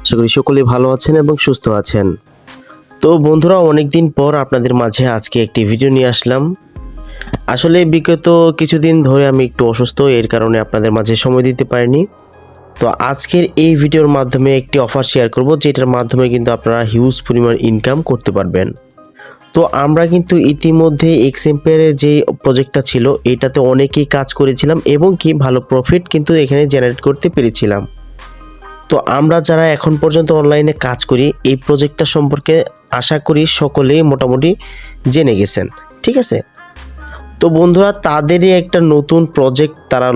আশা করি সকলেই ভালো আছেন এবং সুস্থ আছেন। তো বন্ধুরা, অনেকদিন পর আপনাদের মাঝে আজকে একটি ভিডিও নিয়ে আসলাম। আসলে বিগত কিছুদিন ধরে আমি একটু অসুস্থ, এর কারণে আপনাদের মাঝে সময় দিতে পারিনি। তো আজকের এই ভিডিওর মাধ্যমে একটি অফার শেয়ার করব, যেটার মাধ্যমে কিন্তু আপনারা হিউজ পরিমাণ ইনকাম করতে পারবেন। তো আমরা কিন্তু ইতিমধ্যে এক্সএম্পিয়ারের যে প্রজেক্টটা ছিল এটাতে অনেকেই কাজ করেছিলাম এবং কি ভালো প্রফিট কিন্তু এখানে জেনারেট করতে পেরেছিলাম। তো আমরা যারা এখন পর্যন্ত অনলাইনে কাজ করি এই প্রজেক্টটা সম্পর্কে আশা করি সকলেই মোটামুটি জেনে গেছেন, ঠিক আছে। তো বন্ধুরা, তাদেরই একটা নতুন প্রজেক্ট তারা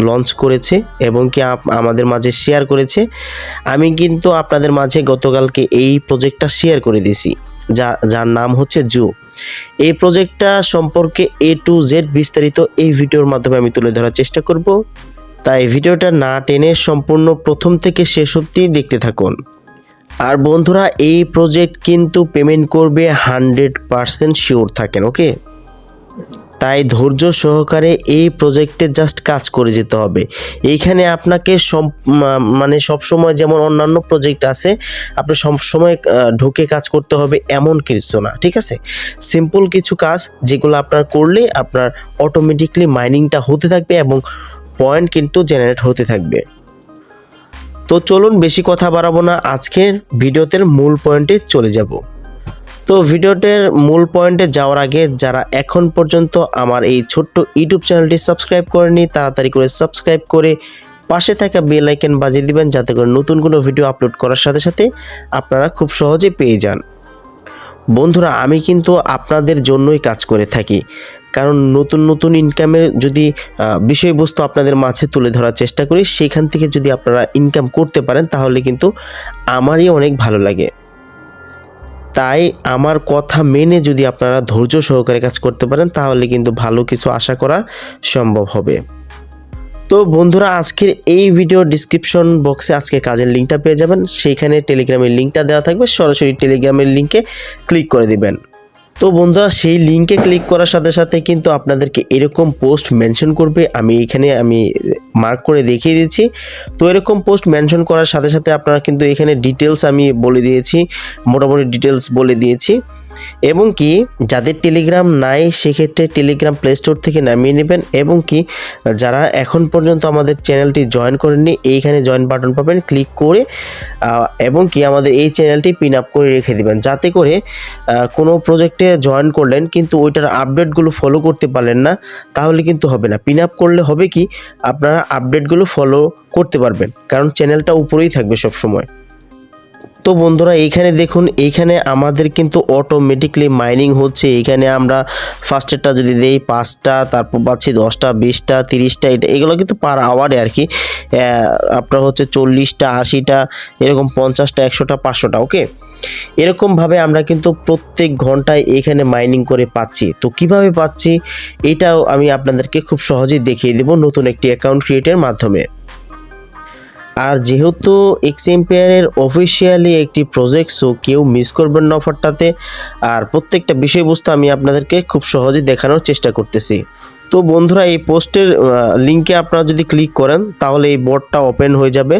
লঞ্চ করেছে এবং কি আমাদের মাঝে শেয়ার করেছে। আমি কিন্তু আপনাদের মাঝে গতকালকে এই প্রজেক্টটা শেয়ার করে দিয়েছি, যার নাম হচ্ছে জু। এই প্রজেক্টটা সম্পর্কে A to Z বিস্তারিত এই ভিডিওর মাধ্যমে আমি তুলে ধরার চেষ্টা করব, তাই ভিডিওটা না টেনে সম্পূর্ণ প্রথম থেকে শেষ অবধি দেখতে থাকুন। আর বন্ধুরা, এই প্রজেক্ট কিন্তু পেমেন্ট করবে 100% শিওর থাকেন, ওকে। তাই ধৈর্য সহকারে এই প্রজেক্টে জাস্ট কাজ করে যেতে হবে। এইখানে আপনাকে সবসময় যেমন অন্যান্য প্রজেক্ট আছে আপনি সবসময় ঢুকে কাজ করতে হবে এমন কিছু না, ঠিক আছে। সিম্পল কিছু কাজ যেগুলো আপনার করলে আপনার অটোমেটিকলি মাইনিংটা হতে থাকবে এবং পয়েন্ট কিন্তু জেনারেট হতে থাকবে। তো চলুন বেশি কথা বাড়াবো না, আজকের ভিডিওতে মূল পয়েন্টে চলে যাব। তো ভিডিওটির মূল পয়েন্টে যাওয়ার আগে যারা এখন পর্যন্ত আমার এই ছোট্ট ইউটিউব চ্যানেলটি সাবস্ক্রাইব করেনি তাড়াতাড়ি করে সাবস্ক্রাইব করে পাশে থাকা বেল আইকন বাজিয়ে দিবেন, যাতে করে নতুন কোনো ভিডিও আপলোড করার সাথে সাথে আপনারা খুব সহজে পেয়ে যান। বন্ধুরা, আমি কিন্তু আপনাদের জন্যই কাজ করে থাকি, কারণ নতুন নতুন ইনকামের যদি বিষয়বস্তু আপনাদের মাঝে তুলে ধরার চেষ্টা করি, সেখান থেকে যদি আপনারা ইনকাম করতে পারেন তাহলে কিন্তু আমারই অনেক ভালো লাগে। তাই আমার কথা মেনে যদি আপনারা ধৈর্য সহকারে কাজ করতে পারেন তাহলে কিন্তু ভালো কিছু আশা করা সম্ভব হবে। তো বন্ধুরা, আজকের এই ভিডিও ডিসক্রিপশন বক্সে আজকে কাজের লিঙ্কটা পেয়ে যাবেন, সেইখানে টেলিগ্রামের লিঙ্কটা দেওয়া থাকবে, সরাসরি টেলিগ্রামের লিঙ্কে ক্লিক করে দিবেন। তো বন্ধুরা, সেই লিঙ্কে ক্লিক করার সাথে সাথে কিন্তু আপনাদেরকে এরকম পোস্ট মেনশন করবে, আমি মার্ক করে দেখিয়ে দিচ্ছি। তো এরকম পোস্ট মেনশন করার সাথে সাথে আপনারা কিন্তু এখানে ডিটেলস আমি বলে দিয়েছি, মোটামুটি ডিটেলস বলে দিয়েছি। এবং কি যাদের টেলিগ্রাম নাই সেক্ষেত্রে টেলিগ্রাম প্লে স্টোর থেকে নামিয়ে নেবেন, এবং কি যারা এখন পর্যন্ত আমাদের চ্যানেলটি জয়েন করেননি এইখানে জয়েন বাটন পাবেন, ক্লিক করে এবং কি আমাদের এই চ্যানেলটি পিন আপ করে রেখে দিবেন, যাতে করে কোনো প্রজেক্টে জয়েন করলেন কিন্তু ওইটার আপডেটগুলো ফলো করতে পারলেন না তাহলে কিন্তু হবে না। পিন আপ করলে হবে কি আপনারা আপডেটগুলো ফলো করতে পারবেন, কারণ চ্যানেলটা উপরেই থাকবে সব সময়। তো বন্ধুরা, এইখানে দেখুন, এইখানে আমাদের কিন্তু অটোমেটিকলি মাইনিং হচ্ছে। এইখানে আমরা ফার্স্টেরটা যদি দেই 5টা, তারপর পাচ্ছি 10টা, 20টা, 30টা, এগুলো কিন্তু পার আওয়ারে আর কি। আপনার হচ্ছে 40টা, 80টা, এরকম 50টা, 100টা, 500টা, ওকে। এরকমভাবে আমরা কিন্তু প্রত্যেক ঘন্টায় এইখানে মাইনিং করে পাচ্ছি। তো কিভাবে পাচ্ছি এটাও আমি আপনাদেরকে খুব সহজেই দেখিয়ে দেব নতুন একটি অ্যাকাউন্ট ক্রিয়েটের মাধ্যমে। আর যেহেতু এক্সএম্পিয়ারের অফিসিয়ালি একটি প্রজেক্ট, সো কেউ মিস করবেন না অফারটাতে। আর প্রত্যেকটা বিষয়বস্তু আমি আপনাদেরকে খুব সহজে দেখানোর চেষ্টা করতেছি। তো বন্ধুরা, এই পোস্টের লিঙ্কে আপনারা যদি ক্লিক করেন তাহলে এই বটটা ওপেন হয়ে যাবে।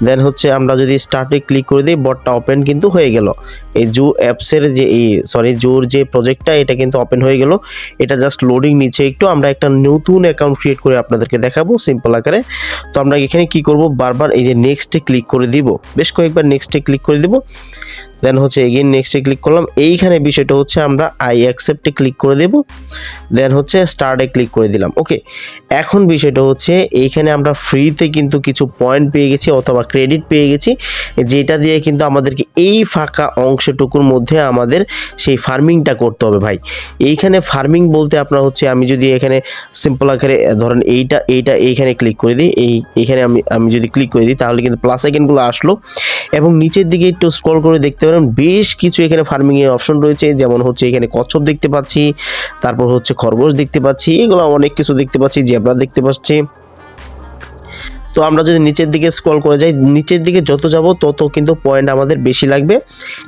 দেন হচ্ছে আমরা যদি স্টার্টে ক্লিক করে দিই বটটা ওপেন কিন্তু হয়ে গেল। এই জু অ্যাপসের যে জুর যে প্রজেক্টটা এটা কিন্তু ওপেন হয়ে গেল। এটা জাস্ট লোডিং নিচ্ছে একটু, আমরা একটা নতুন অ্যাকাউন্ট ক্রিয়েট করে আপনাদেরকে দেখাবো সিম্পল আকারে। তো আমরা এখানে কি করব, বারবার এই যে নেক্সটে ক্লিক করে দিব, বেশ কয়েকবার নেক্সটে ক্লিক করে দিব। দেন হচ্ছে এগেইন নেক্সটে ক্লিক করলাম। এইখানে বিষয়টা হচ্ছে আমরা আই অ্যাকসেপ্টে ক্লিক করে দেব, দেন হচ্ছে স্টার্টে ক্লিক করে দিলাম, ওকে। এখন বিষয়টা হচ্ছে এইখানে আমরা ফ্রিতে কিন্তু কিছু পয়েন্ট পেয়ে গেছি অথবা ক্রেডিট পেয়ে গেছি, যেটা দিয়ে কিন্তু আমাদেরকে এই ফাঁকা অংশটুকুর মধ্যে আমাদের সেই ফার্মিংটা করতে হবে ভাই। এইখানে ফার্মিং বলতে আপনার হচ্ছে আমি যদি এখানে সিম্পল আকারে ধরেন এইটা এইখানে ক্লিক করে দিই, এইখানে আমি যদি ক্লিক করে দিই তাহলে কিন্তু প্লাস আইকনগুলো আসলো এবং নিচের দিকে একটু স্ক্রল করে দেখতে পারেন বেশ কিছু এখানে ফার্মিংয়ের অপশন রয়েছে, যেমন হচ্ছে এখানে কচ্ছপ দেখতে পাচ্ছি, তারপর হচ্ছে খরগোশ দেখতে পাচ্ছি, এগুলো অনেক কিছু দেখতে পাচ্ছি, জেব্রা দেখতে পাচ্ছি। তো আমরা যদি নিচের দিকে স্ক্রল করে যাই, নিচের দিকে যত যাব তত কিন্তু পয়েন্ট আমাদের বেশি লাগবে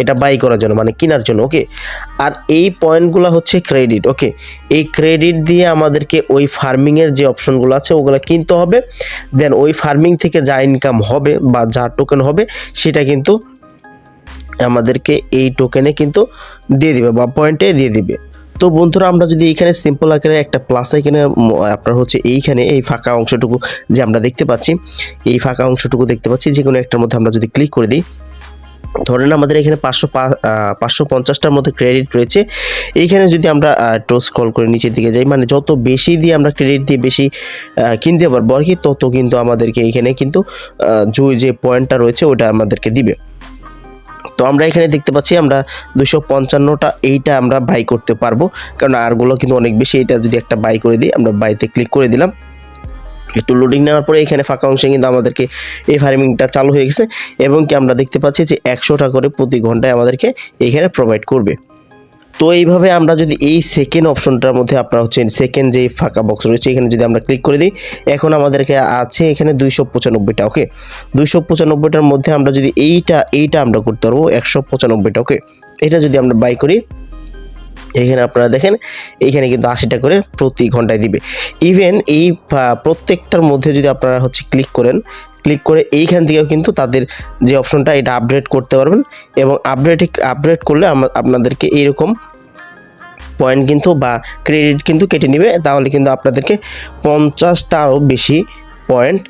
এটা বাই করার জন্য, মানে কেনার জন্য। ওকে, আর এই পয়েন্টগুলো হচ্ছে ক্রেডিট। ওকে, এই ক্রেডিট দিয়ে আমাদেরকে ওই ফার্মিংয়ের যে অপশনগুলো আছে ওগুলো কিনতে হবে। দেন ওই ফার্মিং থেকে যা ইনকাম হবে বা যা টোকেন হবে সেটা কিন্তু আমাদেরকে এই টোকেনে কিন্তু দিয়ে দিবে বা পয়েন্টে দিয়ে দিবে। তো বন্ধুরা, আমরা যদি এইখানে সিম্পল আকারে একটা প্লাস আইকনে আপনার হচ্ছে এইখানে এই ফাঁকা অংশটুকু যে আমরা দেখতে পাচ্ছি, এই ফাঁকা অংশটুকু দেখতে পাচ্ছি, যে কোনো একটার মধ্যে আমরা যদি ক্লিক করে দিই, ধরেন আমাদের এখানে 550টার মধ্যে ক্রেডিট রয়েছে। এইখানে যদি আমরা একটু স্ক্রল করে নিচের দিকে যাই, মানে যত বেশি দিয়ে আমরা ক্রেডিট দিয়ে বেশি কিনতে পারবো আর কি, তত কিন্তু আমাদেরকে এইখানে কিন্তু যে পয়েন্টটা রয়েছে ওটা আমাদেরকে দিবে। তো আমরা এখানে দেখতে পাচ্ছি আমরা 255টা এইটা আমরা বাই করতে পারবো, কারণ আরগুলো কিন্তু অনেক বেশি। এটা যদি একটা বাই করে দিই, আমরা বাইতে ক্লিক করে দিলাম, একটু লোডিং নেওয়ার পরে এখানে ফাঁকা অংশে কিন্তু আমাদেরকে এই ফার্মিংটা চালু হয়ে গেছে, এবং কি আমরা দেখতে পাচ্ছি যে 100 টাকা করে প্রতি ঘন্টায় আমাদেরকে এইখানে প্রোভাইড করবে। তো এইভাবে আমরা যদি এই সেকেন্ড অপশনটার মধ্যে আপনার হচ্ছে সেকেন্ড যে ফাঁকা বক্স রয়েছে এখানে যদি আমরা ক্লিক করে দিই, এখন আমাদেরকে আছে এখানে 295টা। ওকে, 295টার মধ্যে আমরা যদি এইটা আমরা করতে পারবো 195টা। ওকে, এটা যদি আমরা বাই করি, এখানে আপনারা দেখেন এইখানে কিন্তু 80টা করে প্রতি ঘন্টায় দিবে। ইভেন এই প্রত্যেকটার মধ্যে যদি আপনারা হচ্ছে ক্লিক করে এইখান থেকেও কিন্তু তাদের যে অপশনটা এটা আপডেট করতে পারবেন, এবং আপডেট করলে আপনাদেরকে এইরকম পয়েন্ট কিন্তু বা ক্রেডিট কিন্তু কেটে নেবে। তাহলে কিন্তু আপনাদেরকে 50টা আরও বেশি পয়েন্ট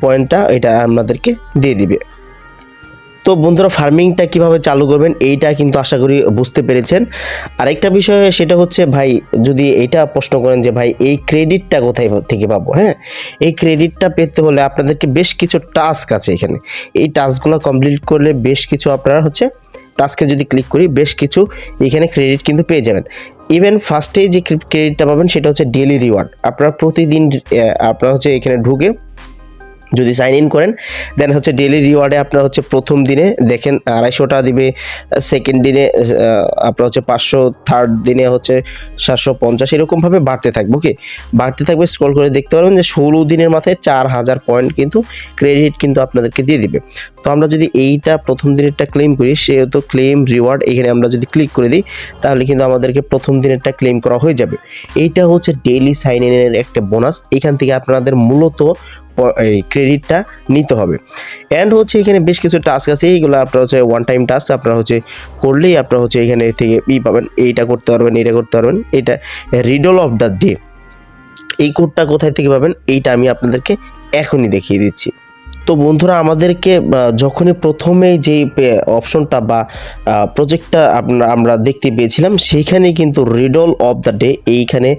পয়েন্টটা এটা আপনাদেরকে দিয়ে দিবে। তো বন্ধুরা, ফার্মিংটা কিভাবে চালু করবেন এইটা কিন্তু আশা করি বুঝতে পেরেছেন। আরেকটা বিষয় সেটা হচ্ছে, ভাই যদি এটা প্রশ্ন করেন যে ভাই এই ক্রেডিটটা কোথায় থেকে পাবো, হ্যাঁ, এই ক্রেডিটটা পেতে হলে আপনাদেরকে বেশ কিছু টাস্ক আছে এখানে। এই টাস্কগুলো কমপ্লিট করলে বেশ কিছু আপনারা হচ্ছে টাস্কে যদি ক্লিক করি বেশ কিছু এখানে ক্রেডিট কিন্তু পেয়ে যাবেন। ইভেন ফার্স্টেই যে ক্রেডিটটা পাবেন সেটা হচ্ছে ডেইলি রিওয়ার্ড। আপনারা প্রতিদিন আপনারা হচ্ছে এখানে ঢুকে যদি সাইন ইন করেন, দেন হচ্ছে ডেইলি রিওয়ার্ডে আপনার হচ্ছে প্রথম দিনে দেখেন 250 টাকা দিবে, সেকেন্ড দিনে আপনার হচ্ছে 500, থার্ড দিনে হচ্ছে 750, এরকমভাবে বাড়তে থাকবে। ওকে, বাড়তে থাকবে। স্ক্রল করে দেখতে পারবেন যে 16 দিনের মাথায় 4000 পয়েন্ট কিন্তু ক্রেডিট কিন্তু আপনাদেরকে দিয়ে দিবে। তো আমরা যদি এইটা প্রথম দিনেরটা ক্লেম করি, সেহেতু ক্লেম রিওয়ার্ড এখানে আমরা যদি ক্লিক করে দিই, তাহলে কিন্তু আমাদেরকে প্রথম দিনেরটা ক্লেম করা হয়ে যাবে। এইটা হচ্ছে ডেইলি সাইন ইনের একটা বোনাস। এখান থেকে আপনাদের মূলত এই ক্রেডিটটা নিতে হবে। অ্যান্ড হচ্ছে এখানে বেশ কিছু টাস্ক আছে, এইগুলো আপনার হচ্ছে ওয়ান টাইম টাস্ক, আপনারা হচ্ছে করলেই আপনারা হচ্ছে এখানে থেকে পাবেন, এইটা করতে পারবেন, এইটা করতে পারবেন। এটা রিডল অফ দ্য ডে, এই কোডটা কোথায় থেকে পাবেন এইটা আমি আপনাদেরকে এখনই দেখিয়ে দিচ্ছি। তো বন্ধুরা, আমাদেরকে যখনই প্রথমে যে অপশনটা বা প্রজেক্টটা আমরা দেখতে পেয়েছিলাম, সেইখানে কিন্তু রিডল অফ দ্য ডে এইখানে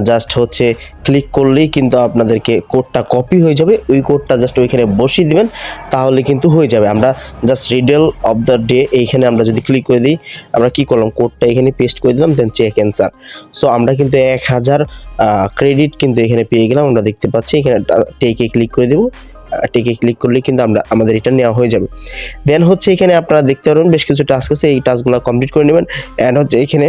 জাস্ট হচ্ছে ক্লিক করলেই কিন্তু আপনাদেরকে কোডটা কপি হয়ে যাবে। ওই কোডটা জাস্ট ওইখানে বসিয়ে দিবেন, তাহলে কিন্তু হয়ে যাবে। আমরা just riddle of the day এইখানে আমরা যদি ক্লিক করে দিই, আমরা কি করলাম, কোডটা এখানে পেস্ট করে দিলাম, দেন চেক অ্যান্সার। সো আমরা কিন্তু 1000 ক্রেডিট কিন্তু এখানে পেয়ে গেলাম। আমরা দেখতে পাচ্ছি এখানে টেকে ক্লিক করে দেবো, টেকে ক্লিক করলে কিন্তু আমাদের এটা নেওয়া হয়ে যাবে। দেন হচ্ছে এখানে আপনারা দেখতে পারবেন বেশ কিছু টাস্ক আছে, এই টাস্কগুলো কমপ্লিট করে নেবেন। অ্যান্ড হচ্ছে এখানে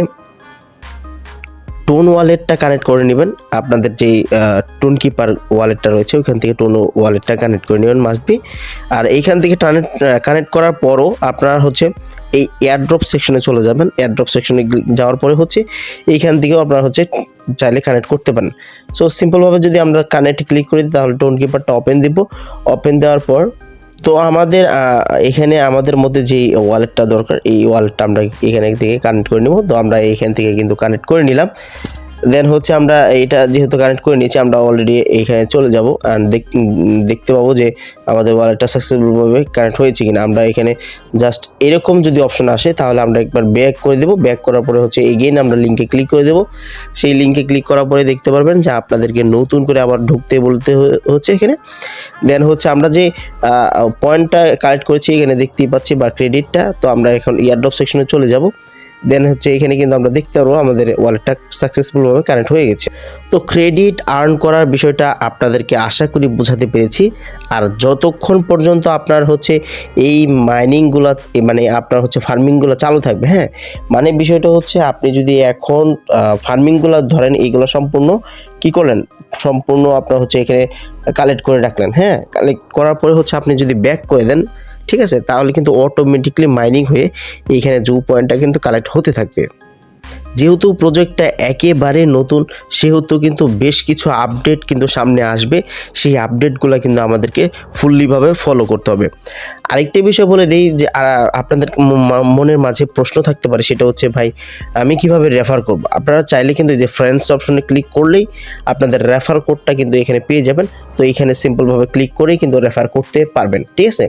টোন ওয়ালেটটা কানেক্ট করে নেবেন, আপনাদের যেই টোন কিপার ওয়ালেটটা রয়েছে ওইখান থেকে টোন ওয়ালেটটা কানেক্ট করে নেবেন মাস্ট বি। আর এইখান থেকে কানেক্ট করার পরও আপনারা হচ্ছে এই এয়ারড্রপ সেকশনে চলে যাবেন। এয়ারড্রপ সেকশনে যাওয়ার পরে হচ্ছে এইখান থেকেও আপনারা হচ্ছে চাইলে কানেক্ট করতে পারেন। সো সিম্পলভাবে যদি আমরা কানেক্ট ক্লিক করি, তাহলে টোন কিপারটা ওপেন দিব। ওপেন দেওয়ার পর তো আমাদের এখানে আমাদের মধ্যে যেই ওয়ালেটটা দরকার, এই ওয়ালেটটা আমরা এখানে থেকে কানেক্ট করে নেব। তো আমরা এইখান থেকে কিন্তু কানেক্ট করে নিলাম। দেন হচ্ছে আমরা এটা যেহেতু কানেক্ট করে নিয়েছি, আমরা অলরেডি এইখানে চলে যাব অ্যান্ড দেখতে পাবো যে আমাদের ওয়ালেটটা সাকসেসফুলভাবে কানেক্ট হয়েছে কিনা। আমরা এখানে জাস্ট এরকম যদি অপশন আসে, তাহলে আমরা একবার ব্যাক করে দেবো। ব্যাক করার পরে হচ্ছে এগেইন আমরা লিঙ্কে ক্লিক করে দেবো। সেই লিঙ্কে ক্লিক করার পরে দেখতে পারবেন যে আপনাদেরকে নতুন করে আবার ঢুকতে বলতে হচ্ছে এখানে। দেন হচ্ছে আমরা যে পয়েন্টটা কালেক্ট করেছি এখানে দেখতেই পাচ্ছি বা ক্রেডিটটা, তো আমরা এখন এয়ারড্রপ সেকশনে চলে যাব। দেন হচ্ছে এখানে কিন্তু আমরা দেখতে পারবো আমাদের ওয়ালেটটা সাকসেসফুলভাবে কানেক্ট হয়ে গেছে। তো ক্রেডিট আর্ন করার বিষয়টা আপনাদেরকে আশা করি বোঝাতে পেরেছি। আর যতক্ষণ পর্যন্ত আপনার হচ্ছে এই মাইনিংগুলো মানে আপনার হচ্ছে ফার্মিংগুলো চালু থাকবে, হ্যাঁ, মানে বিষয়টা হচ্ছে আপনি যদি এখন ফার্মিংগুলো ধরেন এইগুলো সম্পূর্ণ কি করলেন, সম্পূর্ণ আপনার হচ্ছে এখানে কালেক্ট করে রাখলেন, হ্যাঁ, কালেক্ট করার পরে হচ্ছে আপনি যদি ব্যাক করে দেন, ঠিক আছে, তাহলে কিন্তু অটোমেটিকলি মাইনিং হয়ে এইখানে জু পয়েন্টটা কিন্তু কালেক্ট হতে থাকবে। যেহেতু প্রজেক্টটা একেবারে নতুন, সেহেতু কিন্তু বেশ কিছু আপডেট কিন্তু সামনে আসবে, সেই আপডেটগুলো কিন্তু আমাদেরকে ফুললিভাবে ফলো করতে হবে। আরেকটা বিষয় বলে দিই যে আপনাদের মনের মাঝে প্রশ্ন থাকতে পারে, সেটা হচ্ছে ভাই আমি কিভাবে রেফার করব। আপনারা চাইলে কিন্তু যে ফ্রেন্ডস অপশনে ক্লিক করলেই আপনাদের রেফার কোডটা কিন্তু এখানে পেয়ে যাবেন। তো এইখানে সিম্পলভাবে ক্লিক করেই কিন্তু রেফার করতে পারবেন, ঠিক আছে।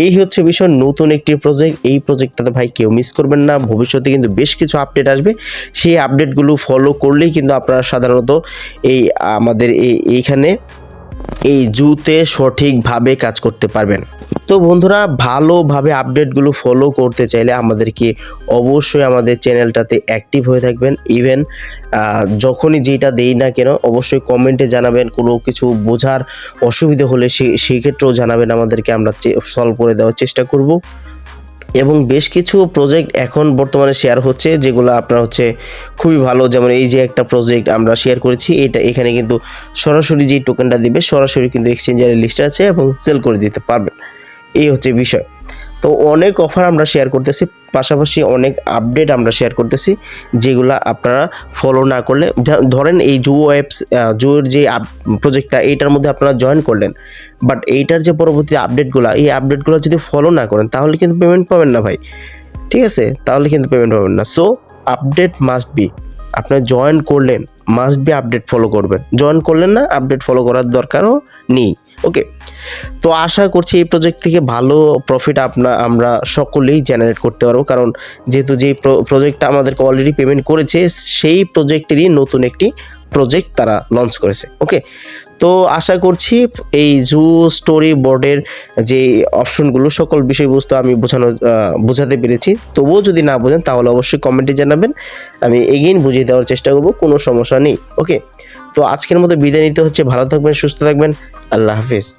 এই হচ্ছে বিষয়, নতুন একটি প্রজেক্ট, এই প্রজেক্টটাতে ভাই কেউ মিস করবেন না। ভবিষ্যতে কিন্তু বেশ কিছু আপডেট আসবে, সেই আপডেটগুলো ফলো করলেই কিন্তু আপনারা সাধারণত এই আমাদের এইখানে এই জুতে সঠিকভাবে কাজ করতে পারবেন। তো বন্ধুরা, ভালোভাবে আপডেটগুলো ফলো করতে চাইলে আমাদেরকে অবশ্যই আমাদের চ্যানেলটাতে অ্যাক্টিভ হয়ে থাকবেন। ইভেন যখনই যেটা দেই না কেন অবশ্যই কমেন্টে জানাবেন। কোনো কিছু বোঝার অসুবিধা হলে সেই ক্ষেত্রেও জানাবেন আমাদেরকে, আমরা সলভ করে দেওয়ার চেষ্টা করব। এবং বেশ কিছু প্রজেক্ট এখন বর্তমানে শেয়ার হচ্ছে, যেগুলো আপনার হচ্ছে খুবই ভালো। যেমন এই যে একটা প্রজেক্ট আমরা শেয়ার করেছি, এখানে কিন্তু সরাসরি যে টোকেনটা দিবে সরাসরি কিন্তু এক্সচেঞ্জারের লিস্টে আছে এবং সেল করে দিতে পারবেন, এই হচ্ছে বিষয়। তো অনেক অফার আমরা শেয়ার করতেছি, পাশাপাশি অনেক আপডেট আমরা শেয়ার করতেছি, যেগুলো আপনারা ফলো না করলে, ধরেন এই জুয়ের যে প্রজেক্টটা এইটার মধ্যে আপনারা জয়েন করলেন, বাট এইটার যে পরবর্তী আপডেটগুলো, এই আপডেটগুলো যদি ফলো না করেন তাহলে কিন্তু পেমেন্ট পাবেন না ভাই, ঠিক আছে, তাহলে কিন্তু পেমেন্ট পাবেন না। সো আপডেট মাস্ট বি, আপনার জয়েন করলেন মাস্ট বি আপডেট ফলো করবেন, জয়েন করলেন না আপডেট ফলো করার দরকারও নেই। ওকে, তো আশা করছি এই প্রজেক্ট থেকে ভালো প্রফিট আমরা সকলেই জেনারেট করতে পারবো, কারণ যেহেতু যে প্রজেক্টটা আমাদেরকে অলরেডি পেমেন্ট করেছে সেই প্রজেক্টেরই নতুন একটি প্রজেক্ট তারা লঞ্চ করেছে। ওকে, তো আশা করছি এই জু স্টোরি বোর্ডের যে অপশনগুলো সকল বিষয়বস্তু আমি বোঝাতে পেরেছি। তবুও যদি না বোঝেন তাহলে অবশ্যই কমেন্টে জানাবেন, আমি এগেইন বুঝিয়ে দেওয়ার চেষ্টা করব, কোনো সমস্যা নেই। ওকে, তো আজকের মতো বিদায় নিতে হচ্ছে। ভালো থাকবেন, সুস্থ থাকবেন, আল্লাহ হাফিজ।